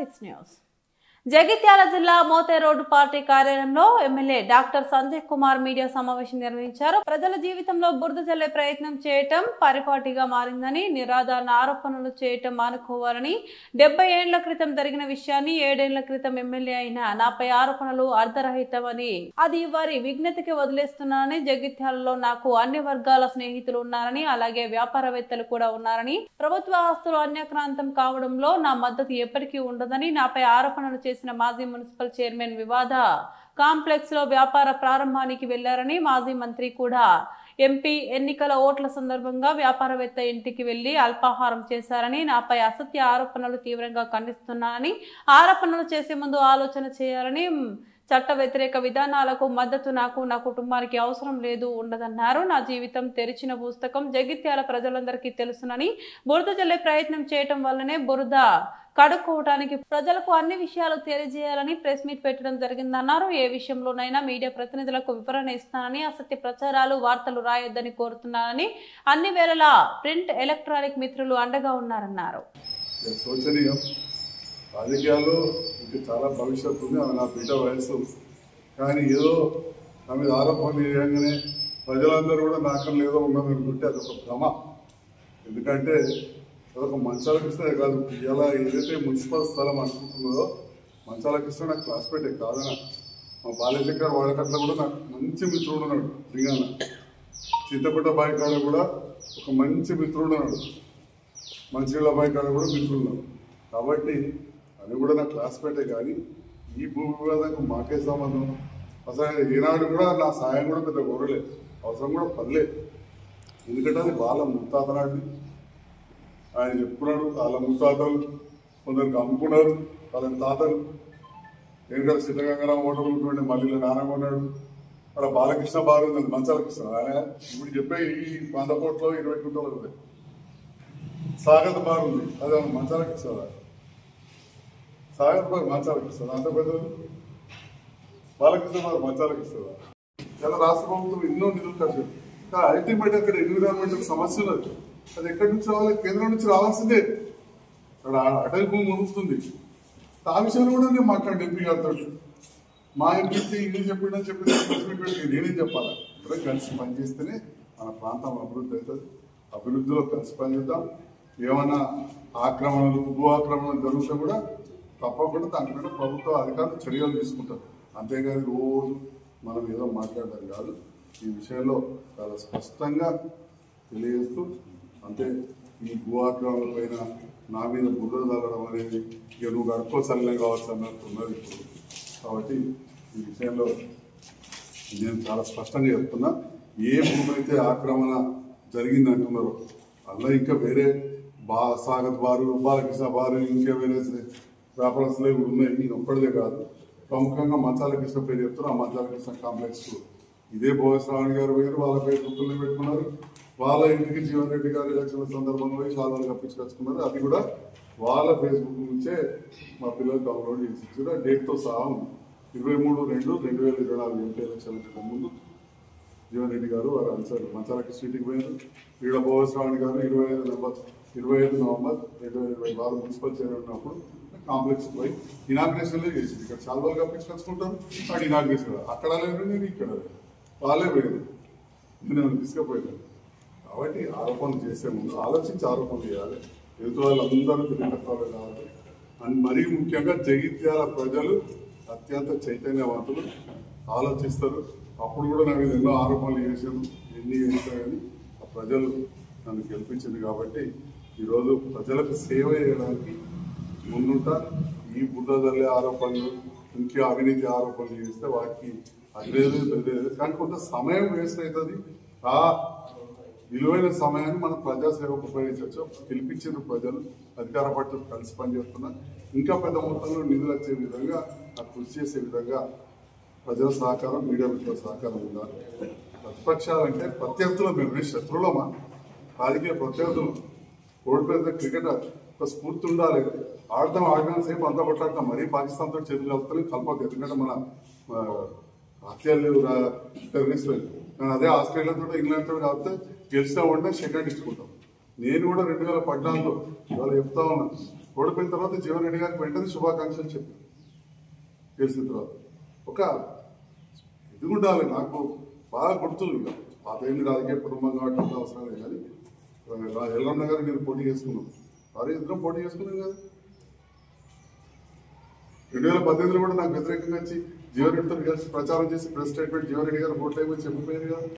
6 news Jagtial జిల్లా Mothe road party కార్యాలయంలో MLA doctor Sanjay Kumar media సమావేశం నిర్వహించారు. ప్రజల జీవితంలో బురద జల్లే ప్రయత్నం చేయటం పరిపాటిగా మారిందని, నిరాధారణ ఆరోపణలు చేయటం మానుకోవాలని, 70 ఏళ్ల క్రితం జరిగిన విషయాన్ని 7 ఏళ్ల క్రితం ఎమ్మెల్యే అయిన నాపై ఆరోపణలు అర్ధరహితమని, అది వారి విజ్ఞతకి వదిలేస్తున్నానని, జగిత్యాలలో నాకు అన్ని వర్గాల స్నేహితులు ఉన్నారని, అలాగే వ్యాపారవేత్తలు కూడా ఉన్నారని, ప్రభుత్వ ఆస్తులు అన్యాక్రాంతం కావడంలో నా మద్దతు ఎప్పటికీ ఉండదని, నాపై ఆరోపణలు చేసిన మాజీ మున్సిపల్ చైర్మన్ వివాద కాంప్లెక్స్ లో వ్యాపార ప్రారంభానికి వెళ్లారని, మాజీ మంత్రి కూడా ఎంపీ ఎన్నికల ఓట్ల సందర్భంగా వ్యాపారవేత్త ఇంటికి వెళ్లి అల్పాహారం చేశారని, నాపై అసత్య ఆరోపణలు తీవ్రంగా ఖండిస్తున్నానని, ఆరోపణలు చేసే ముందు ఆలోచన చేయాలని, చట్ట వ్యతిరేక విధానాలకు మద్దతు నాకు నా కుటుంబానికి అవసరం లేదు ఉండదన్నారు. నా జీవితం తెరిచిన పుస్తకం, జగిత్యాల ప్రజలందరికీ తెలుసునని, బురద జల్లే ప్రయత్నం చేయటం వల్లనే బురద కడుక్కోవడానికి ప్రజలకు అన్ని విషయాలు తెలియజేయాలని ప్రెస్ మీట్ పెట్టడం జరిగిందన్నారు. ఏ విషయంలోనైనా మీడియా ప్రతినిధులకు వివరణ ఇస్తానని, అసత్య ప్రచారాలు వార్తలు రాయొద్దని కోరుతున్నానని, అన్ని వేళలా ప్రింట్ ఎలక్ట్రానిక్ మిత్రులు అండగా ఉన్నారన్నారు. రాజకీయాల్లో ఇంకా చాలా భవిష్యత్తు ఉంది. ఆమె నా బిడ్డ వయసు, కానీ ఏదో నా మీద ఆరోపణలు చేయగానే ప్రజలందరూ కూడా నాకన్నా ఏదో ఉన్నది అనుకుంటే అదొక భ్రమ. ఎందుకంటే అదొక మంచాల కృష్ణ కాదు. ఇలా ఏదైతే మున్సిపల్ స్థలం అనుకుంటున్నదో మంచాల కృష్ణ నాకు క్లాస్మేటే కాదన. మా బాలశంకర్ వాడకట్ల కూడా నాకు మంచి మిత్రుడు ఉన్నాడు. దిగాన చింతపట్ట బాయికాడ కూడా ఒక మంచి మిత్రుడు ఉన్నాడు. మంచిళ్ళ బాయికాడ కూడా మిత్రుడు ఉన్నాడు. కాబట్టి అది కూడా నా క్లాస్మేటే. కానీ ఈ భూమి వివాదానికి మాకే సంబంధం. అసలు ఈనాడు కూడా నా సాయం కూడా పెద్ద గొర్రెలేదు, అవసరం కూడా పర్లేదు. ఎందుకంటే అది వాళ్ళ ముత్తాతనాడు. ఆయన చెప్పుకున్నాడు వాళ్ళ ముత్తాతలు కొందరికి అమ్ముకున్నారు, వాళ్ళ తాతలు. నేను కూడా సిద్ధగంగారావు ఓటర్లు ఉంటుండే మళ్ళీ నాన్న ఉన్నాడు. అక్కడ బాలకృష్ణ బారు ఉంది, మంచాల కృష్ణ. ఆయన ఇప్పుడు చెప్పే ఈ 100 కోట్లో 20 కుంటలు ఉంది. సాగత బారు ఉంది, అదే మంచాల కృష్ణ. సాగర్ బారు మంచాలకు ఇస్తుంది, అంత పెద్దలు. బాలకృష్ణ బారు మంచాలకు ఇస్తుందా? చాలా రాష్ట్ర ప్రభుత్వం ఎన్నో నిధులు ఖర్చు. అల్టిమేట్ అక్కడ ఎన్విరాన్మెంటల్ సమస్య ఉన్నది. అది ఎక్కడి నుంచి రావాలి? కేంద్రం నుంచి రావాల్సిందే. అక్కడ అటవీ భూమి మునుగుతుంది. ఆ విషయాన్ని కూడా నేను మాట్లాడి ఎంపీ గారితో. మా ఎంపీ ఇది చెప్పిండని చెప్పి నేనేం చెప్పాలి? ఇప్పుడే కలిసి పనిచేస్తేనే మన ప్రాంతం అభివృద్ధి అవుతుంది. అభివృద్ధిలో కలిసి పనిచేద్దాం. ఏమైనా ఆక్రమణలు, భూ ఆక్రమణలు జరిగితే కూడా తప్పకుండా దానిపైన ప్రభుత్వ అధికారులు చర్యలు తీసుకుంటారు. అంతేగాని రోజు మనం ఏదో మాట్లాడడం కాదు. ఈ విషయంలో చాలా స్పష్టంగా తెలియజేస్తూ, అంటే ఈ భూ ఆక్రమణల పైన నా మీద బురద తల్లడం అనేది ఇక నువ్వు గడుపుకో చల్లే కావచ్చు అన్నట్టు ఉన్నది ఇప్పుడు. కాబట్టి ఈ విషయంలో నేను చాలా స్పష్టంగా చెప్తున్నా. ఏ భూమి అయితే ఆక్రమణ జరిగింది అంటున్నారో అందులో ఇంకా వేరే సాగత్ బారు, బాలకృష్ణ బారు, ఇంకా వేరే వ్యాపారస్తులు కూడా ఉన్నాయి. నేను ఒక్కడిదే కాదు. ప్రముఖంగా మంచాల కృష్ణ పేరు చెప్తున్నారు. ఆ మంచాల కృష్ణ కాంప్లెక్స్ ఇదే భోగశ్రావణి గారు పేరు వాళ్ళ పేరు గుర్తులు పెట్టుకున్నారు. వాళ్ళ ఇంటికి జీవన్ రెడ్డి గారు ఎలక్షన్ల సందర్భంలో చాలా కప్పించుకొచ్చుకున్నారు. అది కూడా వాళ్ళ ఫేస్బుక్ నుంచే మా పిల్లలు డౌన్లోడ్ చేసి ఇచ్చారు. ఆ డేట్తో సహా 23/2/2024 ఎంపీ ఎలక్షన్ల ముందు జీవన్ రెడ్డి గారు వారు అలిసారు మంచాల కృష్ణ ఇంటికి పోయినారు. ఈడ భోగశ్రావణి గారు 25 నవంబర్ 2026 మున్సిపల్ చైర్మన్ ఉన్నప్పుడు కాంప్లెక్స్ పోయి ఇనాగ్రేషన్లే చేసింది. ఇక్కడ చాలా రోజులు కప్పించుకొచ్చుకుంటారు. వాడు ఇనాగ్రేషన్ అక్కడ లేదు, నేను ఇక్కడ వాళ్ళే పోయారు, నేను తీసుకుపోయాను. కాబట్టి ఆరోపణలు చేసే ముందు ఆలోచించి ఆరోపణలు చేయాలి. ఎదుటి వాళ్ళందరూ తెలియకత్వాలు కావాలి. అండ్ మరీ ముఖ్యంగా జగిత్యాల ప్రజలు అత్యంత చైతన్యవంతులు, ఆలోచిస్తారు. అప్పుడు కూడా నా మీద ఎన్నో ఆరోపణలు చేశారు, ఎన్ని చేశారు. కానీ ఆ ప్రజలు నన్ను గెలిపించింది. కాబట్టి ఈరోజు ప్రజలకు సేవ చేయడానికి ముందుంటా. ఈ బురద జల్లే ఆరోపణలు, ఇంకా అవినీతి ఆరోపణలు చేస్తే వాటికి అదిలేదు బెదిలేదు. కానీ కొంత సమయం వేస్ట్ అవుతుంది. ఆ విలువైన సమయాన్ని మనం ప్రజాసేవకు ఉపయోగించవచ్చు. గెలిపించిన ప్రజలు అధికార పార్టీలు కలిసి పనిచేస్తున్నారు. ఇంకా పెద్ద మొత్తంలో నిధులు వచ్చే విధంగా కృషి చేసే విధంగా ప్రజల సహకారం, మీడియా మిత్రుల సహకారం ఉండాలి. ప్రతిపక్షాలంటే ప్రత్యర్థులు, మేము శత్రువులమా? రాజకీయ ప్రత్యర్థులు. రోడ్డు మీద క్రికెట్ ఒక స్ఫూర్తి ఉండాలి. ఆడిన సేపు అంతా కొట్లాడతాం. మరీ పాకిస్తాన్తో చేతులు కలుపుతారు కలపదు. ఎందుకంటే మన హత్యలు టెర్రరిస్టులు. కానీ అదే ఆస్ట్రేలియాతో ఇంగ్లాండ్తో కలిపితే గెలిచినా ఉంటే సెకండ్ ఇచ్చుకుంటాం. నేను కూడా 2014లో ఇవాళ చెప్తా ఉన్నా, ఓడిపోయిన తర్వాత జీవన్ రెడ్డి గారికి వెంటనే శుభాకాంక్షలు చెప్పారు. గెలిచిన తర్వాత ఒక ఇది ఉండాలి. నాకు బాగా గుర్తులు ఇక పాత ఏమి రాజకీయ కుటుంబం కాబట్టి అంత అవసరం లేదు. కానీ ఎల్లమ్మ గారు నేను పోటీ చేసుకున్నాం, వారి ఇద్దరం పోటీ చేసుకున్నాం కదా. 2018లో కూడా నాకు వ్యతిరేకంగా వచ్చి జీవన్ రెడ్డితో కలిసి ప్రచారం చేసి ప్రెస్ స్టేట్మెంట్ జీవన్ రెడ్డి గారు ఓట్లు అయిపోయి చెప్పిపోయారు కదా.